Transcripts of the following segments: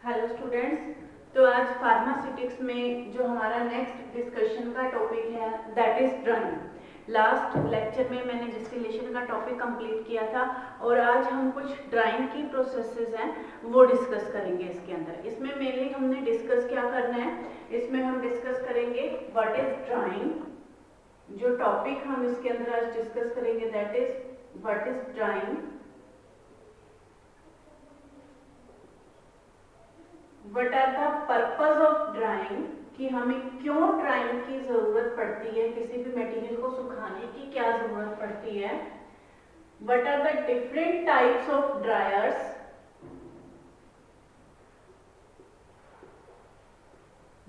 Hello students. तो आज pharmaceutics में जो हमारा नेक्स्ट डिस्कशन का टॉपिक है that is drawing. Last lecture में मैंने डिस्टिलेशन का टॉपिक कंप्लीट किया था और आज हम कुछ ड्राइंग की प्रोसेसेस हैं वो डिस्कस करेंगे इसके अंदर। इसमें मेनली हमने डिस्कस क्या करना है, इसमें हम डिस्कस करेंगे व्हाट इज ड्राइंग। जो टॉपिक हम इसके अंदर आज डिस्कस करेंगे that is what is drying, what are the purpose of drying, कि हमें क्यों ड्राइंग की जरूरत पड़ती है, किसी भी मटेरियल को सुखाने की क्या जरूरत पड़ती है। What are the different types of dryers,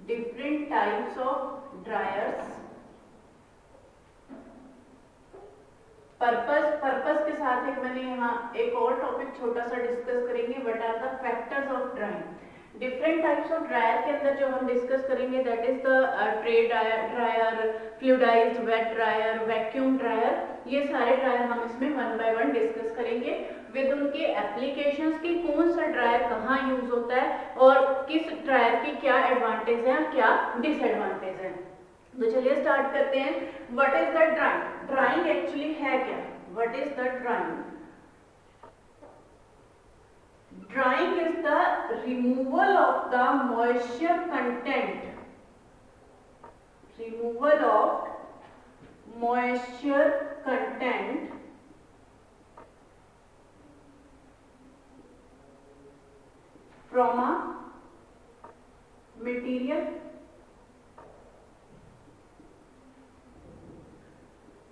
different types of dryers. Purpose के साथ एक मैंने यहाँ एक और टॉपिक छोटा सा डिस्कस करेंगे, what are the factors of drying. Different types of dryer के अंदर जो हम डिस्कस करेंगे that is the tray dryer, fluidized bed dryer, vacuum dryer. ये सारे ड्रायर हम इसमें वन बाय वन डिस्कस करेंगे विद उनके एप्लीकेशंस की, कौन सा ड्रायर कहाँ यूज होता है और किस ड्रायर की क्या एडवांटेज है क्या डिसएडवांटेज है। तो चलिए स्टार्ट करते हैं। What is the drawing. Drawing actually है क्या, what is the drawing. Drying is the removal of the moisture content, removal of moisture content from a material।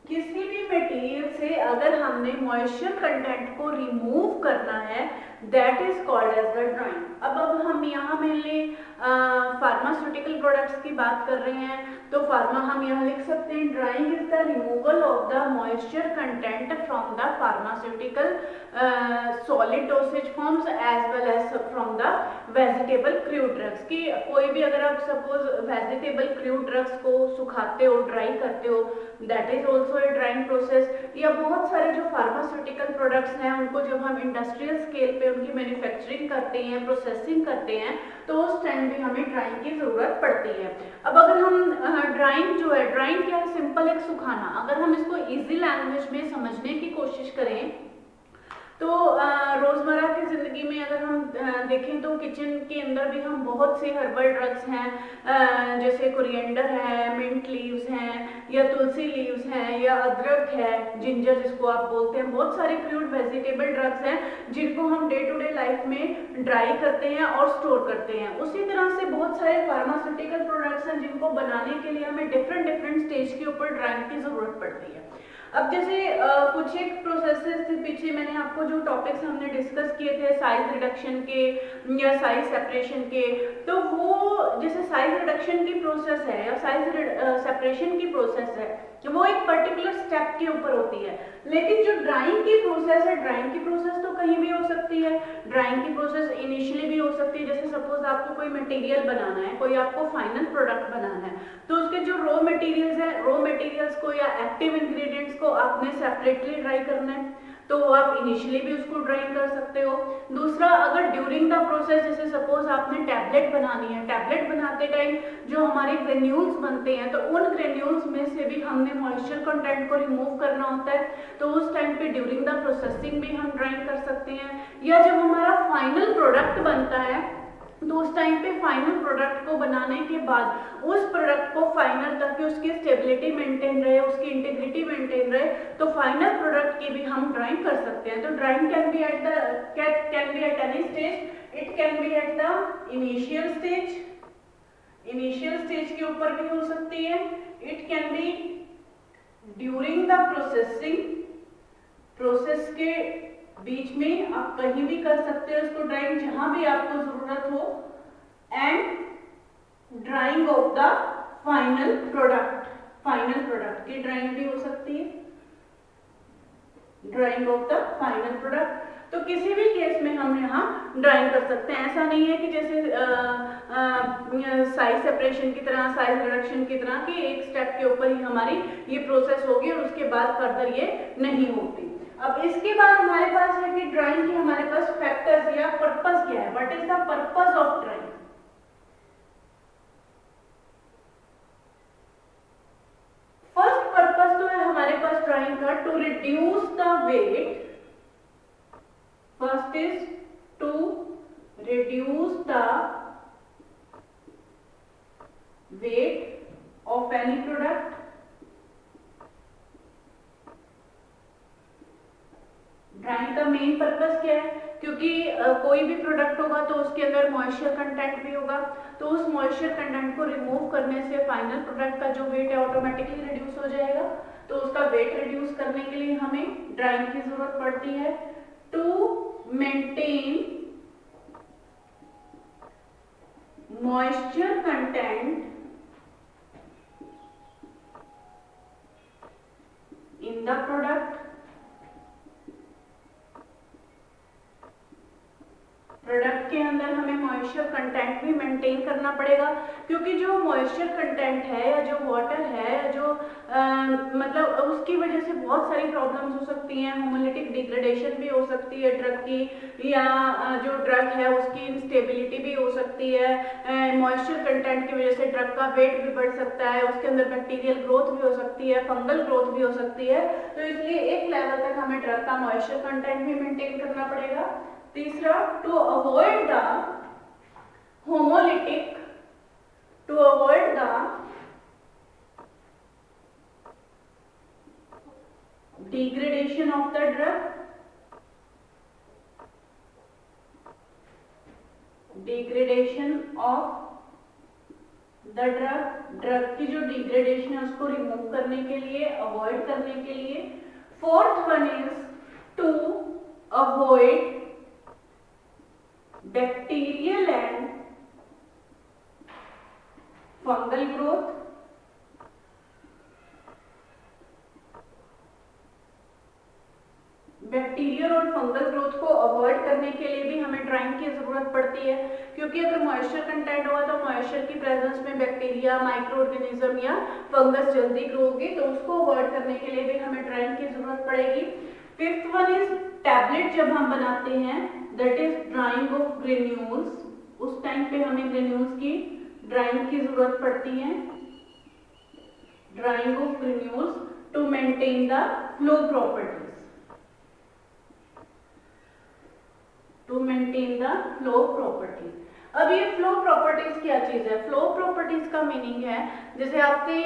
किसी भी मटेरियल से अगर हमने मॉइस्चर कंटेंट को रिमूव करना है that is called as the drying. अब हम यहाँ मेनली फार्मास्यूटिकल प्रोडक्ट्स की बात कर रहे हैं, तो हम यहाँ लिख सकते हैं drying is the removal of the moisture content from the pharmaceutical solid dosage forms as well as from the vegetable crude drugs. की कोई भी अगर आप सपोज वेजिटेबल क्रूड ड्रग्स को सुखाते हो, ड्राई करते हो, that is also a drawing process. या बहुत सारे जो फार्मास्यूटिकल प्रोडक्ट्स हैं उनको जब हम इंडस्ट्रियल स्केल पे उनकी मैन्युफैक्चरिंग करते हैं, प्रोसेसिंग करते हैं, तो उस टाइम भी हमें ड्राइंग की जरूरत पड़ती है। अब अगर हम ड्राइंग जो है, ड्राइंग क्या है, सिंपल एक सुखाना। अगर हम इसको इजी लैंग्वेज में समझने की कोशिश करें तो रोजमर्रा की जिंदगी में अगर हम देखें तो किचन के अंदर भी हम बहुत से हर्बल ड्रग्स हैं, जैसे कोरिएंडर है, मिंट लीव्स हैं, या तुलसी लीव्स हैं, या अदरक है, जिंजर जिसको आप बोलते हैं। बहुत सारे क्रूड वेजिटेबल ड्रग्स हैं जिनको हम डे टू डे लाइफ में ड्राई करते हैं और स्टोर करते हैं। उसी तरह से बहुत सारे फार्मास्यूटिकल प्रोडक्ट्स हैं जिनको बनाने के लिए हमें डिफरेंट डिफरेंट स्टेज के ऊपर ड्राइंग की जरूरत पड़ती है। अब जैसे कुछ एक प्रोसेसेस थे पीछे, मैंने आपको जो टॉपिक्स हमने डिस्कस किए थे साइज रिडक्शन के या साइज सेपरेशन के, तो वो जैसे साइज रिडक्शन की प्रोसेस है या साइज सेपरेशन की प्रोसेस है, वो एक पर्टिकुलर स्टेप के ऊपर होती है। लेकिन जो ड्राइंग की प्रोसेस है, ड्राइंग की प्रोसेस तो कहीं भी हो सकती है। ड्राइंग की प्रोसेस इनिशियली भी हो सकती है, जैसे सपोज आपको कोई मटेरियल बनाना है, कोई आपको फाइनल प्रोडक्ट बनाना है, तो उसके जो रॉ मटेरियल्स है, रॉ मटेरियल्स को या एक्टिव इंग्रेडिएंट्स को आपने सेपरेटली ड्राई करना है, तो आप इनिशियली भी उसको ड्राइंग कर सकते हो। दूसरा, अगर ड्यूरिंग द प्रोसेस, जैसे सपोज आपने टैबलेट बनानी है, टैबलेट बनाते टाइम जो हमारे ग्रेन्यूल्स बनते हैं, तो उन ग्रेन्यूल्स में से भी हमने मॉइस्चर कंटेंट को रिमूव करना होता है, तो उस टाइम पे ड्यूरिंग द प्रोसेसिंग भी हम ड्राइंग कर सकते हैं। या जब हमारा फाइनल प्रोडक्ट बनता है तो उस टाइम पे फाइनल प्रोडक्ट को बनाने के बाद उस प्रोडक्ट को फाइनल तक की उसकी स्टेबिलिटी मेंटेन रहे, उसकी इंटीग्रिटी मेंटेन रहे, तो फाइनल प्रोडक्ट की भी हम ड्राइंग कर सकते हैं। तो drawing can be at any stage, it can be at the initial stage, initial stage के ऊपर भी हो सकती है, it can be during the processing, process के बीच में आप कहीं भी कर सकते हो इसको ड्राइंग, जहां भी आपको जरूरत हो, and drying of the final product, final product की ड्राइंग भी हो सकती है, drying of the final product. तो किसी भी केस में हम यहाँ ड्राइंग कर सकते हैं। ऐसा नहीं है कि जैसे साइज सेपरेशन की तरह, साइज रिडक्शन की तरह कि एक स्टेप के ऊपर ही हमारी ये प्रोसेस होगी और उसके बाद फर्दर ये नहीं होती। अब इसके बाद हमारे पास है कि ड्राइंग की हमारे पास फैक्टर्स या पर्पस क्या है, है, what is the purpose of drying? First purpose तो है हमारे पास ड्राइंग का to reduce the weight, first is to reduce the weight of any product, drying का मेन पर्पस क्या है? क्योंकि कोई भी प्रोडक्ट होगा तो उसके अंदर मॉइस्चर कंटेंट भी होगा, तो उस मॉइस्चर कंटेंट को रिमूव करने से फाइनल प्रोडक्ट का जो वेट है ऑटोमेटिकली रिड्यूस हो जाएगा। तो उसका वेट रिड्यूस करने के लिए हमें ड्राइंग की जरूरत पड़ती है to maintain moisture content in the product, product के अंदर हमें मॉइस्चर कंटेंट भी मेंटेन करना पड़ेगा, क्योंकि जो मॉइस्चर कंटेंट है या जो वाटर है जो मतलब उसकी वजह से बहुत सारी प्रॉब्लम्स हो सकती हैं, होमोलिटिक डिग्रेडेशन भी हो सकती है ड्रग की, या जो ड्रग है उसकी इंस्टेबिलिटी भी हो सकती है, मॉइस्चर कंटेंट की वजह से ड्रग का वेट भी बढ़ सकता है, उसके अंदर बैक्टीरियल ग्रोथ भी हो सकती है, फंगल ग्रोथ भी हो सकती है। तो इसलिए एक लेवल तक हमें ड्रग का मॉइस्चर कंटेंट भी मेंटेन करना पड़ेगा। तीसरा, to avoid the homolytic, to avoid the degradation of the drug, degradation of the drug, drug की जो डिग्रेडेशन है उसको रिमूव करने के लिए, अवॉइड करने के लिए। Fourth one is to avoid bacterial and fungal growth, bacterial और फंगल ग्रोथ को अवॉइड करने के लिए भी हमें ड्राइंग की जरूरत पड़ती है, क्योंकि अगर मॉइस्चर कंटेंट होगा तो मॉइस्चर की प्रेजेंस में बैक्टीरिया, माइक्रो ऑर्गेनिज्म या फंगस जल्दी ग्रो होगी, तो उसको अवॉइड करने के लिए भी हमें ड्राइंग की जरूरत पड़ेगी। फिफ्थ वन इज टैबलेट जब हम बनाते हैं, that is drying of granules, उस टाइम पे हमें ग्रेन्यूल्स की ड्राइंग की जरूरत पड़ती है, drying of granules to maintain the flow properties, to maintain the flow properties. अब ये फ्लो प्रॉपर्टीज क्या चीज है? फ्लो प्रॉपर्टीज का मीनिंग है, जैसे आपके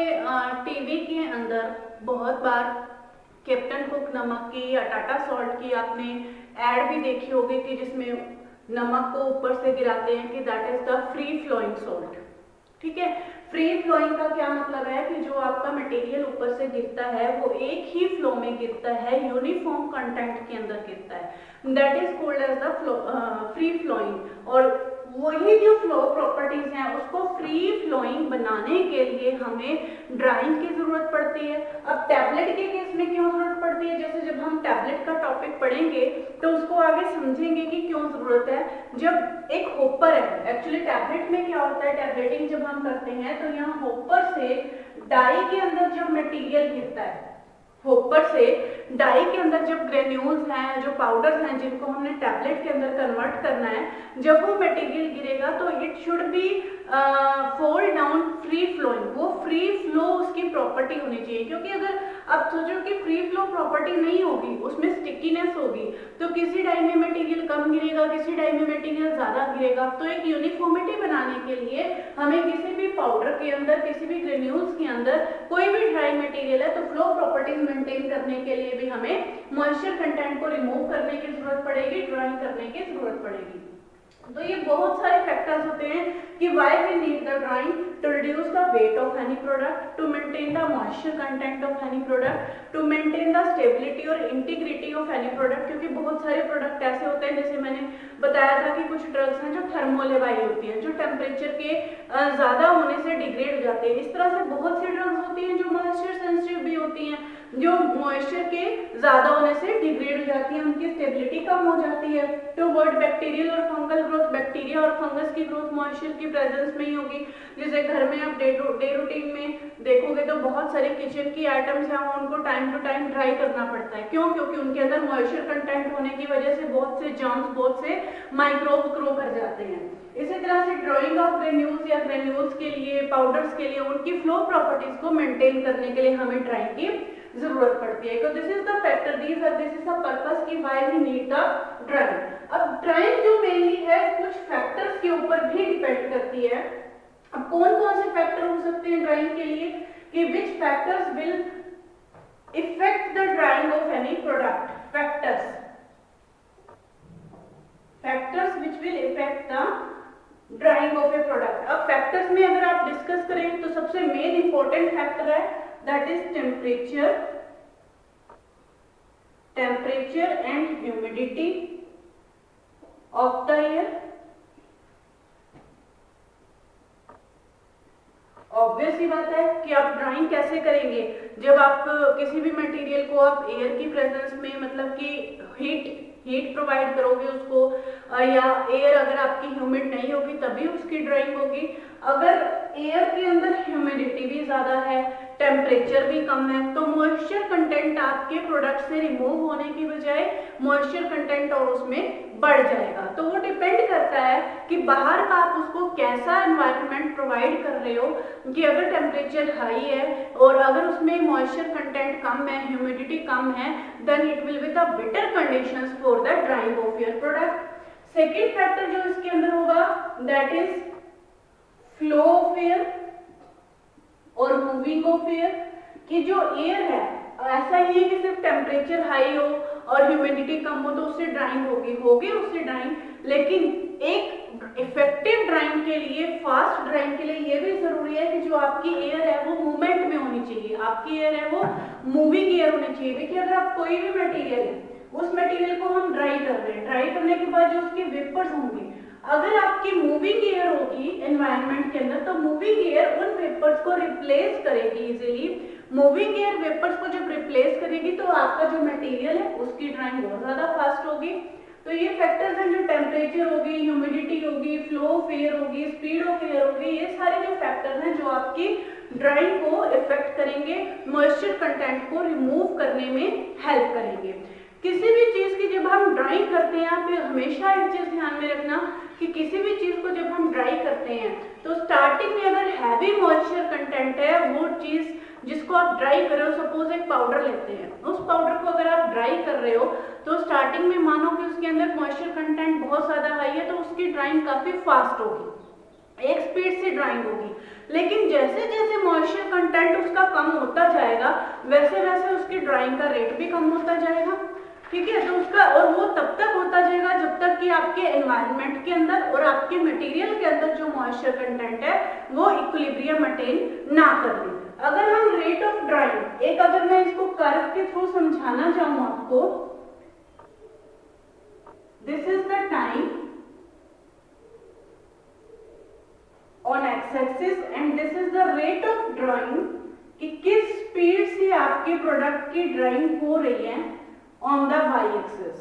टीवी के अंदर बहुत बार कैप्टन कुक नमक की या टाटा सॉल्ट की आपने एड भी देखी होगी कि जिसमें नमक को ऊपर से गिराते हैं कि that is the free flowing salt. ठीक है, फ्री फ्लोइंग का क्या मतलब है कि जो आपका मटेरियल ऊपर से गिरता है वो एक ही फ्लो में गिरता है, यूनिफॉर्म कंटेंट के अंदर गिरता है, that is called as the free flowing. और वही जो फ्लो प्रॉपर्टीज हैं उसको फ्री फ्लोइंग बनाने के लिए हमें ड्राइंग की जरूरत पड़ती है। अब टैबलेट के केस में क्यों जरूरत पड़ती है? जैसे जब हम टैबलेट का टॉपिक पढ़ेंगे तो उसको आगे समझेंगे कि क्यों जरूरत है। जब एक होपर है, एक्चुअली टैबलेट में क्या होता है, टैबलेटिंग जब हम करते हैं तो यहाँ होपर से डाई के अंदर जब मटेरियल गिरता है, होपर से डाई के अंदर जब ग्रेन्यूल्स हैं, जो पाउडर्स हैं जिनको हमने टैबलेट के अंदर कन्वर्ट करना है, जब वो मटेरियल गिरेगा तो it should be fall down free flowing, वो फ्री फ्लो उसकी प्रॉपर्टी होनी चाहिए। क्योंकि अगर आप सोचो कि फ्री फ्लो प्रॉपर्टी नहीं होगी, उसमें स्टिकीनेस होगी, तो किसी डाई में मटेरियल कम गिरेगा, किसी डाई में मटेरियल ज्यादा गिरेगा। तो एक यूनिफॉर्मिटी बनाने के लिए हमें किसी भी पाउडर के अंदर, किसी भी ग्रेन्यूल्स के अंदर कोई भी ड्राई मटेरियल है तो फ्लो प्रॉपर्टीज मेंटेन करने के लिए भी हमें मॉइस्चर कंटेंट को रिमूव करने की जरूरत पड़ेगी, ड्राइंग करने की जरूरत पड़ेगी। तो ये बहुत सारे फैक्टर्स होते हैं कि why we need the drying to reduce the weight of any product, to maintain the moisture content of any product, to maintain the stability और इंटीग्रिटी ऑफ एनी प्रोडक्ट। क्योंकि बहुत सारे प्रोडक्ट ऐसे होते हैं, जैसे मैंने बताया था कि कुछ ड्रग्स हैं जो थर्मोलेबाइल होती हैं, जो टेम्परेचर के ज्यादा होने से डिग्रेड हो जाते हैं। इस तरह से बहुत सी ड्रग्स होती हैं जो मॉइस्चर सेंसिटिव भी होती हैं, जो मॉइस्चर के ज्यादा होने से डिग्रेड हो जाती है, उनकी स्टेबिलिटी कम हो जाती है। टू अवॉइड बैक्टीरियल और फंगल ग्रोथ, बैक्टीरिया और फंगस की ग्रोथ मॉइस्चर की प्रेजेंस में ही होगी। जैसे घर में आप डे रूटीन में देखोगे तो बहुत सारे किचन की आइटम्स हैं, उनको टाइम टू टाइम ड्राई करना पड़ता है। क्यों? क्योंकि उनके अंदर मॉइस्चर कंटेंट होने की वजह से बहुत से जर्म्स, बहुत से माइक्रोब्स ग्रो कर जाते हैं। इसी तरह से ड्राइंग ऑफ ग्रेन्यूल्स या ग्रेन्यूल्स के लिए, पाउडर्स के लिए, उनकी फ्लो प्रॉपर्टीज को मेंटेन करने के लिए हमें ड्राइंग की जरूरत पड़ती है। तो this is the factor, this is the purpose की why we need the drying. अब ड्राइंग जो मेनली है कुछ फैक्टर्स के ऊपर भी डिपेंड करती है। अब कौन कौन से फैक्टर हो सकते हैं ड्राइंग के लिए, कि which factors will affect the drying of any product. Factors which will affect the drying of a product. अब फैक्टर्स में अगर आप डिस्कस करें तो सबसे मेन इंपॉर्टेंट फैक्टर है that is temperature and humidity of the air. Obvious ही बात है कि आप ड्राइंग कैसे करेंगे, जब आप किसी भी मटेरियल को आप एयर की प्रेजेंस में, मतलब कि हीट प्रोवाइड करोगे उसको, या एयर अगर आपकी ह्यूमिड नहीं होगी तभी उसकी ड्राइंग होगी। अगर एयर के अंदर ह्यूमिडिटी भी ज्यादा है, टेम्परेचर भी कम है, तो मॉइस्चर कंटेंट आपके प्रोडक्ट से रिमूव होने की बजाय मॉइस्चर कंटेंट और उसमें बढ़ जाएगा। तो वो डिपेंड करता है कि बाहर का आप उसको कैसा एनवायरनमेंट प्रोवाइड कर रहे हो, कि अगर टेम्परेचर हाई है और अगर उसमें मॉइस्चर कंटेंट कम है, ह्यूमिडिटी कम है, then it will be the better conditions for the drying of your product. Second factor जो इसके अंदर होगा that is flow of air और मूविंग ऑफ एयर। कि जो एयर है ऐसा ही है कि सिर्फ टेम्परेचर हाई हो और ह्यूमिडिटी कम हो तो उससे ड्राइंग होगी उससे ड्राइंग, लेकिन एक इफेक्टिव ड्राइंग के लिए, फास्ट ड्राइंग के लिए ये भी जरूरी है कि जो आपकी एयर है वो मूवमेंट में होनी चाहिए, आपकी एयर है वो मूविंग एयर होनी चाहिए। देखिए अगर आप कोई भी मटेरियल है, उस मटेरियल को हम ड्राई कर रहे हैं, ड्राई करने के बाद जो उसके वेपर्स होंगे, अगर आपकी मूविंग एयर होगी एनवायरनमेंट के अंदर, तो मूविंग एयर उन वेपर्स को रिप्लेस करेगी इजीली। मूविंग एयर वेपर्स को जब रिप्लेस करेगी तो आपका जो मटेरियल है उसकी ड्राइंग बहुत ज्यादा फास्ट होगी। तो ये फैक्टर्स हैं, जो टेम्परेचर होगी, ह्यूमिडिटी होगी, फ्लो ऑफ एयर होगी, स्पीड ऑफ एयर होगी, ये सारे जो फैक्टर्स हैं जो आपकी ड्राइंग को इफेक्ट करेंगे, मॉइस्चर कंटेंट को रिमूव करने में हेल्प करेंगे। किसी भी चीज की जब हम ड्राइंग करते हैं, आप हमेशा एक चीज ध्यान में रखना कि किसी भी चीज को जब हम ड्राई करते हैं तो स्टार्टिंग में अगर हैवी मॉइस्चर कंटेंट है, वो चीज जिसको आप ड्राई कर रहे हो, सपोज एक पाउडर लेते हैं, उस पाउडर को अगर आप ड्राई कर रहे हो तो स्टार्टिंग में मानो कि उसके अंदर मॉइस्चर कंटेंट बहुत ज्यादा हाई है, तो उसकी ड्राइंग काफी फास्ट होगी, एक स्पीड से ड्राइंग होगी। लेकिन जैसे जैसे मॉइस्चर कंटेंट उसका कम होता जाएगा, वैसे वैसे उसकी ड्राइंग का रेट भी कम होता जाएगा। ठीक है, तो उसका, और वो तब तक होता जाएगा जब तक कि आपके एनवायरनमेंट के अंदर और आपके मटेरियल के अंदर जो मॉइस्चर कंटेंट है वो इक्विलिब्रियम अटेन ना कर दे। अगर हम रेट ऑफ ड्राइंग, एक अगर मैं इसको कर्व के थ्रू समझाना चाहूं आपको, this is the time on x axis and this is the rate of drying, कि किस स्पीड से आपके प्रोडक्ट की ड्राइंग हो रही है ऑन द वाई एक्सिस।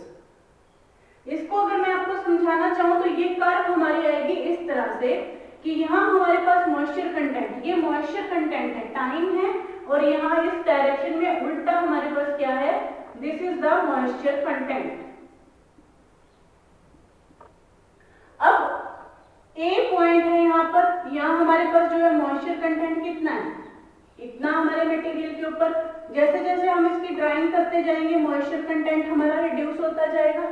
इसको अगर मैं आपको समझाना चाहूं तो ये कर्व हमारी आएगी इस तरह से कि यहाँ हमारे पास मॉइस्चर कंटेंट, ये मॉइस्चर कंटेंट है, टाइम है, और यहाँ इस डायरेक्शन में उल्टा हमारे पास क्या है, this is the moisture content. अब ए पॉइंट है यहाँ पर, यहाँ हमारे पास जो है मॉइस्चर कंटेंट कितना है, इतना हमारे मटेरियल के ऊपर। जैसे जैसे हम इसकी ड्राइंग करते जाएंगे मॉइस्चर कंटेंट हमारा रिड्यूस होता जाएगा।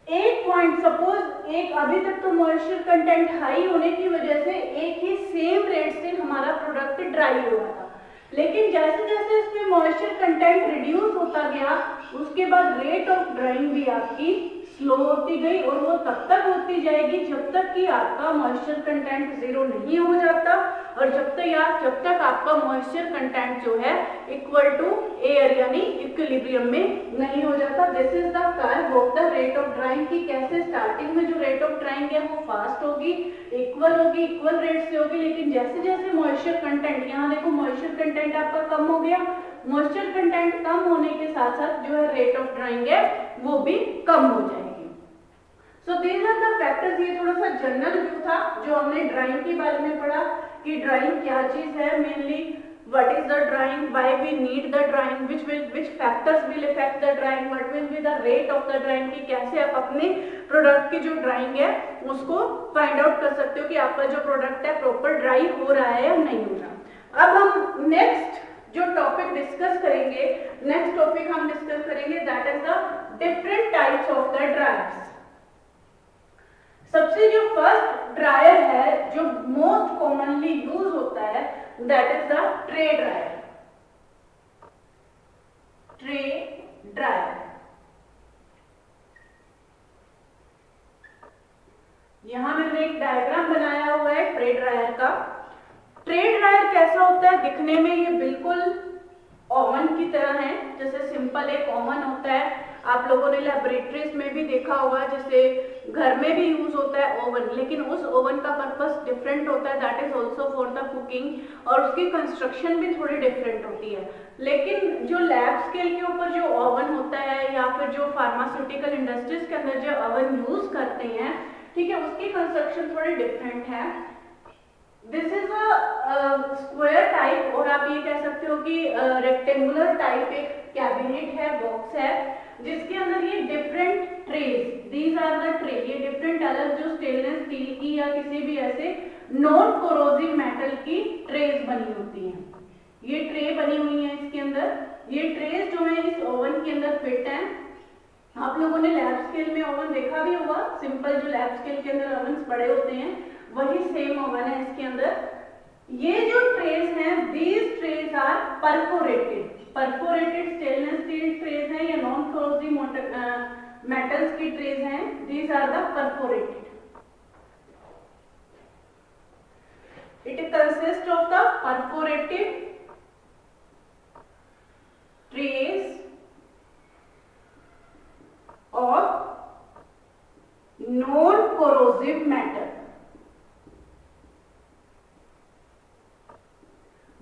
एक पॉइंट, सपोज एक, अभी तक तो मॉइस्चर कंटेंट हाई होने की वजह से एक ही सेम रेट से हमारा प्रोडक्ट ड्राई हो रहा था, लेकिन जैसे जैसे इसमें मॉइस्चर कंटेंट रिड्यूस होता गया, उसके बाद रेट ऑफ ड्राइंग भी आपकी स्लो होती गई, और वो तब तक होती जाएगी जब तक कि आपका मॉइस्चर कंटेंट जीरो नहीं हो जाता, और जब तक आपका मॉइस्चर कंटेंट जो है इक्वल टू एयर यानी इक्विलिब्रियम में नहीं हो जाता। This is the curve of the rate of drawing, की कैसे स्टार्टिंग में जो रेट ऑफ ड्राइंग है वो फास्ट होगी, इक्वल रेट से होगी, लेकिन जैसे जैसे मॉइस्चर कंटेंट, यहाँ देखो मॉइस्चर कंटेंट आपका कम हो गया, मॉइस्चर कंटेंट कम होने के साथ साथ जो है रेट ऑफ ड्राइंग है वो भी कम हो जाएगी। So these are the factors. ये थोड़ा सा जनरल व्यू था जो हमने ड्राइंग के बारे में पढ़ा कि ड्राइंग क्या चीज है, mainly what is the drawing, why we need the drawing, which factors will affect the drawing, what will be the rate of the drawing, कि कैसे आप अपने प्रोडक्ट की जो ड्राइंग है उसको फाइंड आउट कर सकते हो कि आपका जो प्रोडक्ट है प्रॉपर ड्राई हो रहा है या नहीं हो रहा। अब हम नेक्स्ट जो टॉपिक डिस्कस करेंगे, नेक्स्ट टॉपिक हम डिस्कस करेंगे that is the different types of the dryers. सबसे जो फर्स्ट ड्रायर है जो मोस्ट कॉमनली यूज होता है that is the tray dryer. Tray dryer, यहां मैंने एक डायग्राम बनाया हुआ है ट्रे ड्रायर का। ट्रे ड्रायर कैसा होता है दिखने में, ये बिल्कुल ओवन की तरह है, जैसे सिंपल एक ओवन होता है। आप लोगों ने लैबोरेटरीज में भी देखा होगा, जैसे घर में भी यूज होता है ओवन, लेकिन उस ओवन का पर्पस डिफरेंट होता है, that is also for the cooking, और उसकी कंस्ट्रक्शन भी थोड़ी डिफरेंट होती है। लेकिन जो लैब स्केल के ऊपर जो ओवन होता है या फिर जो फार्मास्यूटिकल इंडस्ट्रीज के अंदर जो ओवन यूज करते हैं, ठीक है, उसकी कंस्ट्रक्शन थोड़ी डिफरेंट है। This is a square type, और आप ये कह सकते हो कि रेक्टेंगुलर टाइप एक कैबिनेट है, बॉक्स है, जिसके अंदर ये different trays, these are the tray, ये डिफरेंट अलग जो स्टेनलेस स्टील की या किसी भी ऐसे नॉन कोरोसिव मेटल की ट्रेज बनी होती हैं। ये ट्रे बनी हुई है इसके अंदर। ये ट्रेज जो है इस ओवन के अंदर फिट है। आप लोगों ने लैब स्केल में ओवन देखा भी होगा, सिंपल जो लैब स्केल के अंदर ओवन पड़े होते हैं वही सेम ओवन है इसके अंदर। ये जो ट्रेज हैं, these trays are perforated, perforated stainless steel trays हैं या नॉन कोरोसिव मेटल्स की ट्रेज हैं, these are the perforated. It consist of the perforated trays of non corrosive metal.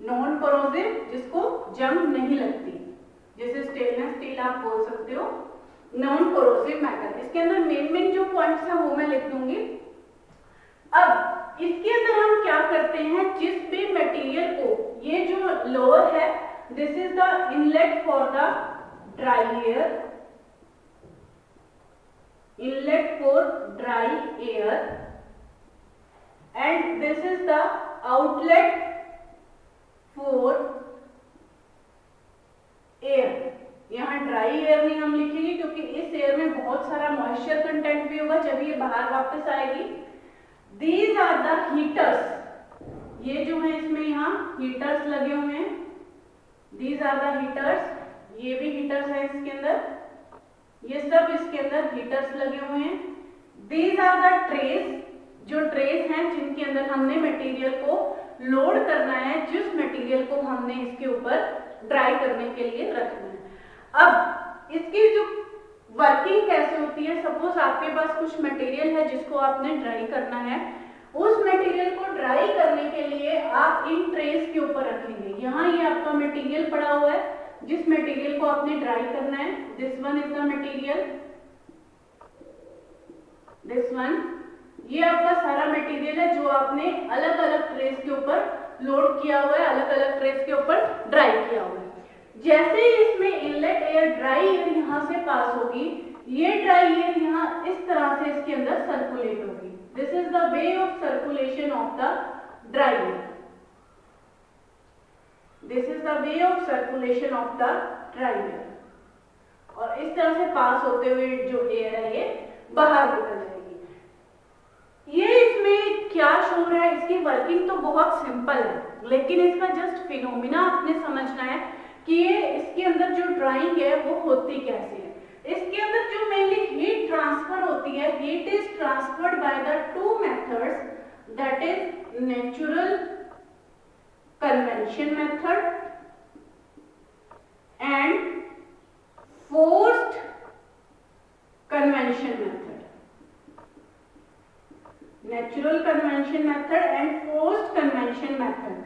Non corrosive जिसको जंग नहीं लगती, जैसे स्टेनलेस स्टील आप बोल सकते हो, नॉन कोरोसिव मेटल। इसके अंदर मेन जो पॉइंट्स हैं वो मैं लिख दूंगी। अब इसके अंदर हम क्या करते हैं, जिस भी मटेरियल को, ये जो लोअर है this is the inlet for the dry air, inlet for dry air, and this is the outlet for air. यहाँ ड्राई एयर नहीं हम लिखेंगे क्योंकि इस एयर में बहुत सारा मॉइस्चर कंटेंट भी होगा जब ये बाहर वापस आएगी। दीज आर द हीटर्स, ये जो है इसमें यहाँ हीटर्स लगे हुए हैं, दीज आर द हीटर्स, ये भी हीटर्स है इसके अंदर, ये सब इसके अंदर हीटर्स लगे हुए हैं। दीज आर द ट्रेस, जो ट्रेस हैं जिनके अंदर हमने मटेरियल को लोड करना है, जिस मटेरियल को हमने इसके ऊपर ड्राई करने के लिए रखना है। अब इसकी जो वर्किंग कैसे होती है, सपोज आपके पास कुछ मटेरियल है जिसको आपने ड्राई करना है, उस मटेरियल को ड्राई करने के लिए आप इन ट्रेस के ऊपर रखेंगे। यहाँ ये आपका मटेरियल पड़ा हुआ है जिस मटेरियल को आपने ड्राई करना है, this one is the material, this one, ये आपका सारा मटेरियल है जो आपने अलग अलग ट्रेस के ऊपर लोड किया हुआ है, अलग अलग ट्रेस के ऊपर ड्राई किया हुआ है। जैसे ही इसमें इनलेट एयर, ड्राई एयर यहाँ से पास होगी, ये ड्राई एयर यहाँ इस तरह से इसके अंदर सर्कुलेट होगी। This is the way of circulation of the dry air, this is the way of circulation of the dry air. और इस तरह से पास होते हुए जो एयर है ये बाहर निकल जाएगी। ये इसमें क्या शो रहा है, इसकी वर्किंग तो बहुत सिंपल है, लेकिन इसका जस्ट फिनोमिना आपने समझना है कि ये इसके अंदर जो ड्राइंग है वो होती कैसे है। इसके अंदर जो मेनली हीट ट्रांसफर होती है, heat is transferred by the two methods, that is natural convention method and forced convention method. Natural convention method and forced convention method.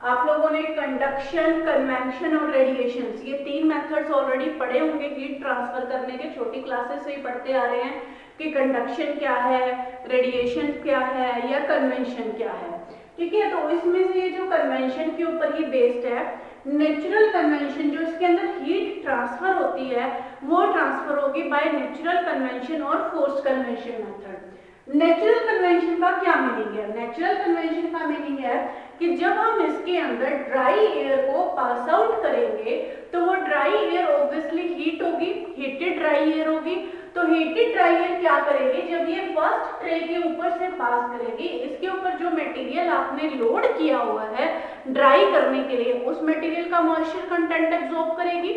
आप लोगों ने कंडक्शन, कन्वेंशन और रेडिएशन, ये तीन मेथड्स ऑलरेडी पढ़े होंगे हीट ट्रांसफर करने के, छोटी क्लासेस से ही पढ़ते आ रहे हैं। कि कंडक्शन क्या है, रेडिएशन क्या है या कन्वेंशन क्या है। ठीक है, तो इसमें से ये जो कन्वेंशन के ऊपर ही बेस्ड है, नेचुरल कन्वेंशन जो इसके अंदर हीट ट्रांसफर होती है वो ट्रांसफर होगी बाय नेचुरल कन्वेंशन और forced convention method. Natural convention का क्या मीनिंग है? नेचुरल कन्वेंशन का मीनिंग है कि जब हम इसके अंदर ड्राई एयर को पास आउट करेंगे तो वो ड्राई एयर ऑब्वियसली हीट होगी, हीटेड ड्राई एयर होगी। तो हीटेड ड्राई एयर क्या करेगी, जब ये फर्स्ट ट्रे के ऊपर से पास करेगी, इसके ऊपर जो मटेरियल आपने लोड किया हुआ है ड्राई करने के लिए, उस मटेरियल का मॉइस्चर कंटेंट एब्जॉर्ब करेगी,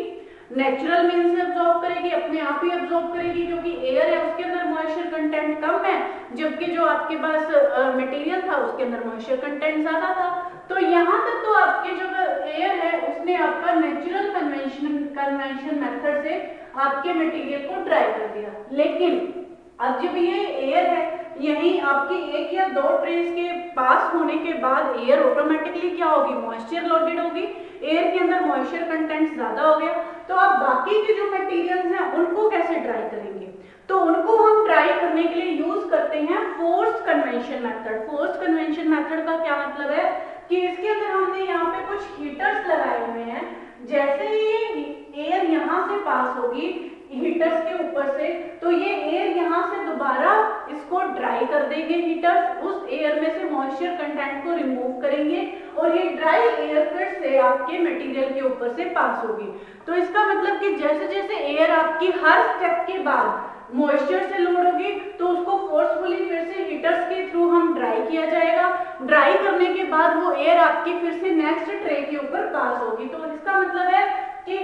नेचुरल मीन से एब्जॉर्ब करेगी, अपने आप ही एब्जॉर्ब करेगी, क्योंकि एयर है उसके अंदर मॉइस्चर कंटेंट कम है, जबकि जो आपके पास मटेरियल था उसके अंदर मॉइस्चर कंटेंट ज्यादा था। तो यहाँ तक तो आपके जो एयर है उसने आपका नेचुरल कन्वेंशन मेथड से आपके मटेरियल को ड्राई कर दिया। लेकिन अब जब ये एयर है यही आपकी एक या दो ट्रेस के पास होने के बाद एयर ऑटोमेटिकली क्या होगी, मॉइस्चर लोडेड होगी, एयर के अंदर मॉइस्चर कंटेंट ज्यादा हो गया। तो अब बाकी के जो मटेरियल्स हैं उनको कैसे ड्राई करेंगे? तो उनको हम ड्राई करने के लिए यूज करते हैं forced convention method. Forced convention method का क्या मतलब है कि इसके अंदर हमने यहाँ पे कुछ हीटर्स लगाए हुए हैं, जैसे ही एयर यहाँ से पास होगी हीटर्स के ऊपर से, तो ये एयर यहाँ से दोबारा इसको ड्राई कर देंगे हीटर्स, उस एयर में से मॉइस्चर कंटेंट को रिमूव करेंगे और ये ड्राई एयर फिर से आपके मटेरियल के ऊपर से पास होगी। तो इसका मतलब कि जैसे जैसे एयर आपकी हर स्टेप के बाद मॉइस्चर से लोड होगी तो उसको फोर्सफुली फिर से हीटर्स के थ्रू हम ड्राई किया जाएगा। ड्राई करने के बाद वो एयर आपकी फिर से नेक्स्ट ट्रे के ऊपर पास होगी। तो इसका मतलब है कि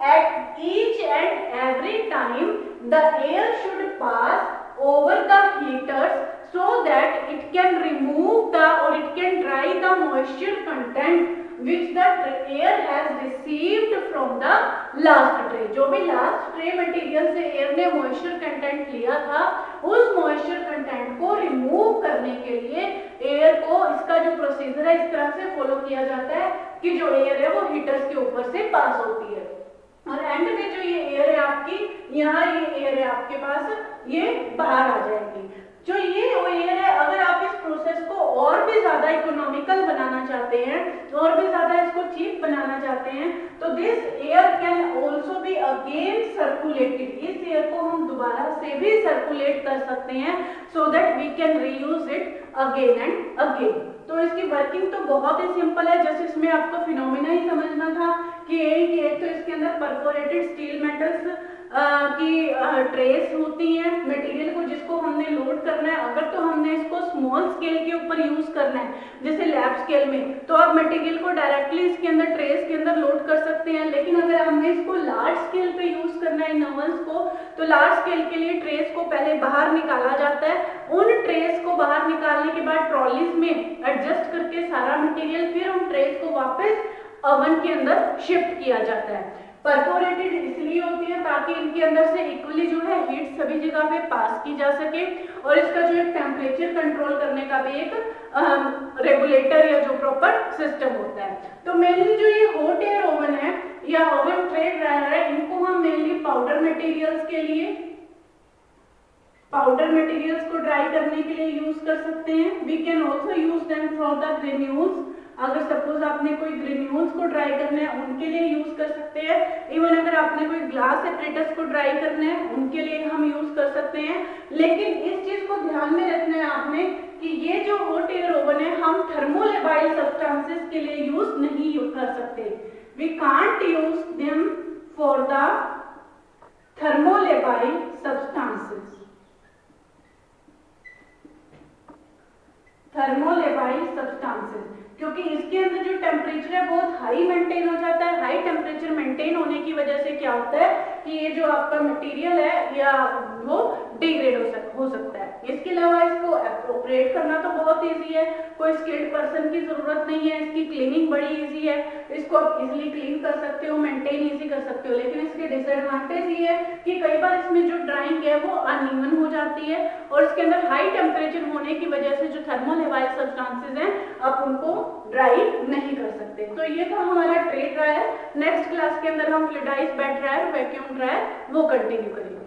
at each and every time the air should pass over the heaters so that it can remove the or it can dry the moisture content which the air has received from the last tray। जो भी last tray material से air ने moisture content लिया था उस moisture content को remove करने के लिए एयर को, इसका जो प्रोसीजर है इस तरह से फॉलो किया जाता है कि जो एयर है वो हीटर्स के ऊपर से पास होती है और एंड में जो ये एयर है आपकी, यहाँ ये एयर है आपके पास, ये बाहर आ जाएगी। जो ये एयर है, अगर आप इस प्रोसेस को और भी ज्यादा इकोनॉमिकल बनाना चाहते हैं, और भी ज्यादा इसको चीप बनाना चाहते हैं, तो this air can also be again circulated. इस एयर को हम दोबारा से भी सर्कुलेट कर सकते हैं so that we can reuse it again and again. तो इसकी वर्किंग तो बहुत ही सिंपल है, जैसे इसमें आपको फिनोमिना ही समझना था कि एक तो इसके अंदर परफोरेटेड स्टील मेटल्स की ट्रेस होती हैं मटेरियल को जिसको हमने लोड करना है। अगर तो हमने इसको स्मॉल स्केल के ऊपर यूज करना है जैसे लैब स्केल में, तो आप मटेरियल को डायरेक्टली इसके अंदर ट्रेस के अंदर लोड कर सकते हैं। लेकिन अगर हमने इसको लार्ज स्केल पे यूज करना है नॉवल्स को, तो लार्ज स्केल के लिए ट्रेस को पहले बाहर निकाला जाता है। उन ट्रेस को बाहर निकालने के बाद ट्रॉलीज में एडजस्ट करके सारा मटेरियल फिर उन ट्रेस को वापस ओवन के अंदर शिफ्ट किया जाता है। परफोरेटेड इसलिए होती है ताकि इनके अंदर से इक्वली जो है हीट सभी जगह पे पास की जा सके, और इसका जो एक टेम्परेचर कंट्रोल करने का भी एक रेगुलेटर या जो प्रॉपर सिस्टम होता है। तो मेनली जो ये हॉट एयर ओवन है या ओवन ट्रे ड्रायर है, इनको हम मेनली पाउडर मटेरियल्स के लिए, पाउडर मटेरियल्स को ड्राई करने के लिए यूज कर सकते हैं। We can also use them for the granules. अगर सपोज आपने कोई ग्रेन्यूल्स को ड्राई करना है उनके लिए यूज कर सकते हैं। इवन अगर आपने कोई ग्लास एपरेटस को ड्राई करना है उनके लिए हम यूज कर सकते हैं। लेकिन इस चीज को ध्यान में रखना है आपने कि ये जो हॉट एयर ओवन है हम थर्मोलेबाइल सब्सटेंसेस के लिए यूज नहीं कर सकते। We can't use them for the thermolabile substances. Thermolabile substances क्योंकि इसके अंदर जो टेम्परेचर है बहुत हाई मेंटेन हो जाता है। हाई टेम्परेचर मेंटेन होने की वजह से क्या होता है कि ये जो आपका मटेरियल है या वो डिग्रेड हो सकता है। इसके अलावा इसको ऑपरेट करना तो बहुत इजी है, कोई स्किल्ड पर्सन की जरूरत नहीं है। इसकी क्लीनिंग बड़ी इजी है, इसको आप इजीली क्लीन कर सकते हो, मेंटेन इजी कर सकते हो। लेकिन इसके डिसएडवांटेज ये है कि कई बार इसमें जो ड्राइंग है वो अनइवन हो जाती है और इसके अंदर हाई टेम्परेचर होने की वजह से जो थर्मोलेबाइल सब्सटेंसेस हैं आप उनको ड्राई नहीं कर सकते। तो ये था हमारा ट्रे ड्रायर। नेक्स्ट क्लास के अंदर हम fluidised bed dryer, vacuum dryer वो कंटिन्यू करेंगे।